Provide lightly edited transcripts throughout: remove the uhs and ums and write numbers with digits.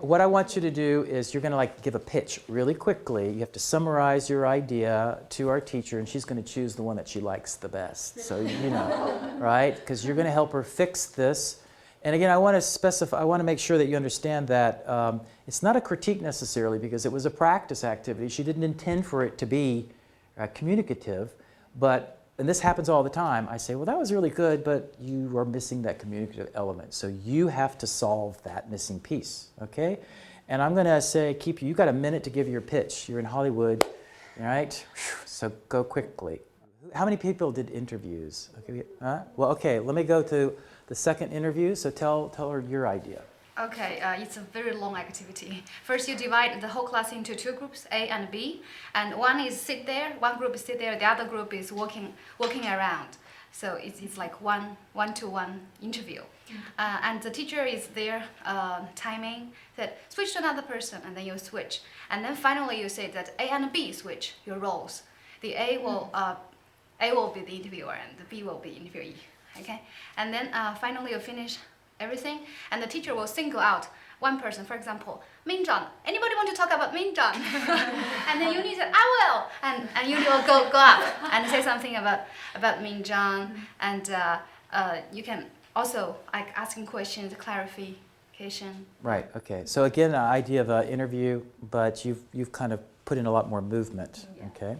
what I want you to do is you're going to like give a pitch really quickly. You have to summarize your idea to our teacher, and she's going to choose the one that she likes the best. So, you know, right? Because you're going to help her fix this. And again, I want to specify, I want to make sure that you understand that it's not a critique necessarily, because it was a practice activity. She didn't intend for it to be communicative, but and this happens all the time. I say, well, that was really good, but you are missing that communicative element. So you have to solve that missing piece, okay? And I'm going to say, you got a minute to give your pitch. You're in Hollywood, all right? So go quickly. How many people did interviews? Okay, well, okay, let me go to the second interview. So tell her your idea. Okay, it's a very long activity. First, you divide the whole class into two groups, A and B, and one is sit there, one group is sit there, the other group is walking around. So it's like one-to-one interview. And the teacher is there timing, that switch to another person, and then you switch. And then finally you say that A and B switch your roles. The A will be the interviewer and the B will be interviewee. Okay, and then finally you finish everything, and the teacher will single out one person, for example, Minzhan. Anybody want to talk about Minzhan? And then Yuni said, I will, and Yuni will go up and say something about Minzhan, and you can also like asking questions, clarification. Right. Okay. So again, an idea of an interview, but you've kind of put in a lot more movement. Yeah. Okay.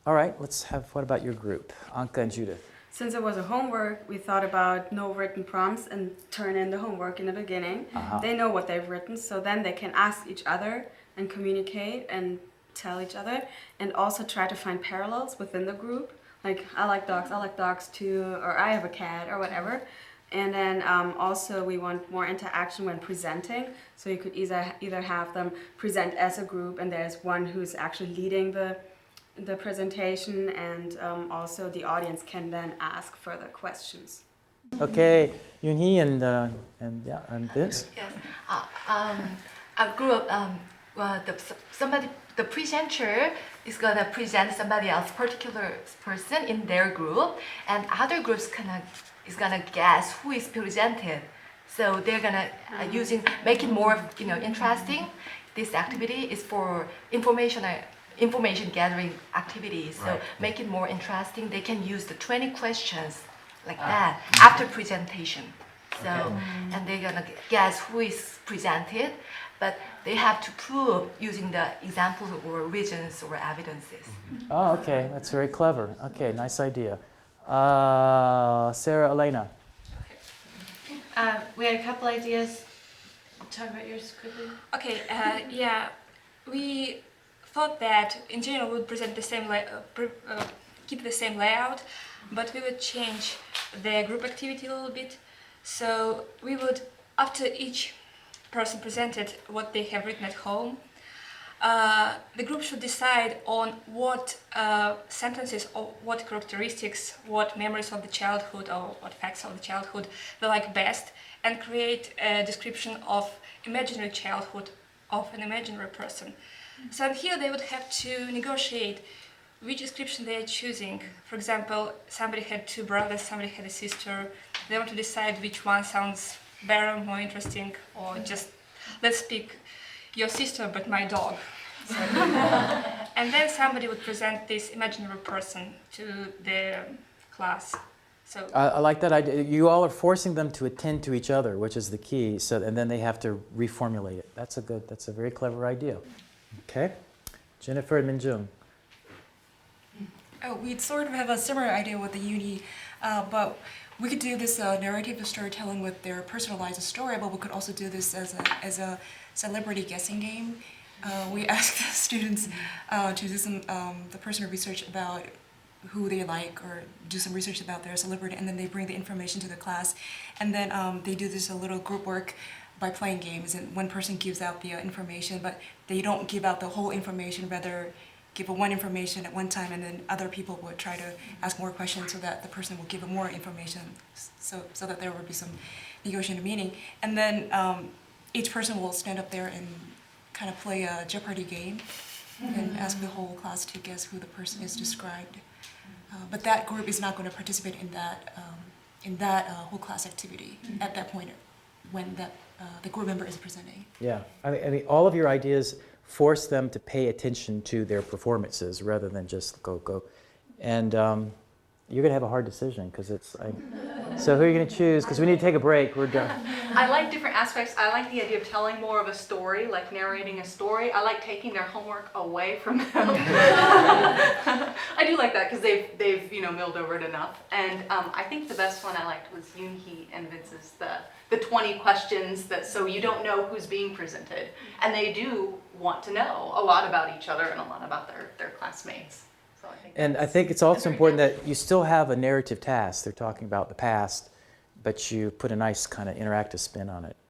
All right. What about your group, Anka and Judith? Since it was a homework, we thought about no written prompts and turn in the homework in the beginning. They know what they've written, so then they can ask each other and communicate and tell each other, and also try to find parallels within the group. Like, I like dogs too, or I have a cat, or whatever. And then also we want more interaction when presenting, so you could either have them present as a group, and there's one who's actually leading the presentation, and also the audience can then ask further questions. Okay, Yoonhee and Vince. Yes, a group. The presenter is gonna present somebody else, particular person in their group, and other groups is gonna guess who is presented. So they're gonna make it more interesting. This activity is for information gathering activities, so make it more interesting. They can use the 20 questions like that after presentation. So, and they're gonna guess who is presented, but they have to prove using the examples or reasons or evidences. Oh, okay, that's very clever. Okay, nice idea. Sarah, Elena. We had a couple ideas. Talk about yours quickly. Okay, we thought that in general we would present the same keep the same layout, but we would change the group activity a little bit. So we would, after each person presented what they have written at home, the group should decide on what sentences or what characteristics, what memories of the childhood or what facts of the childhood they like best, and create a description of imaginary childhood of an imaginary person. So here they would have to negotiate which description they are choosing. For example, somebody had two brothers, somebody had a sister. They want to decide which one sounds better, more interesting, or just, let's pick your sister but my dog. So, and then somebody would present this imaginary person to the class. So I like that idea. You all are forcing them to attend to each other, which is the key. So, and then they have to reformulate it. That's a very clever idea. Okay, Jennifer and Minjung. Oh, we'd sort of have a similar idea with the uni, but we could do this narrative storytelling with their personalized story, but we could also do this as a celebrity guessing game. We ask the students to do the personal research about who they like, or do some research about their celebrity, and then they bring the information to the class, and then they do this a little group work by playing games, and one person gives out the information, but they don't give out the whole information, rather give one information at one time, and then other people would try to ask more questions so that the person will give more information, so that there would be some negotiated meaning. And then each person will stand up there and kind of play a Jeopardy game and ask the whole class to guess who the person is described. But that group is not going to participate in that whole class activity at that point when that the group member is presenting. Yeah, I mean, all of your ideas force them to pay attention to their performances rather than just go. And you're going to have a hard decision because so who are you going to choose? Because we need to take a break. We're done. I like different aspects. I like the idea of telling more of a story, like narrating a story. I like taking their homework away from them. I do like that because they've milled over it enough. And I think the best one I liked was Yoonhee and Vince's the 20 questions so you don't know who's being presented, and they do want to know a lot about each other and a lot about their classmates. So I think it's also important that you still have a narrative task. They're talking about the past, but you put a nice kind of interactive spin on it.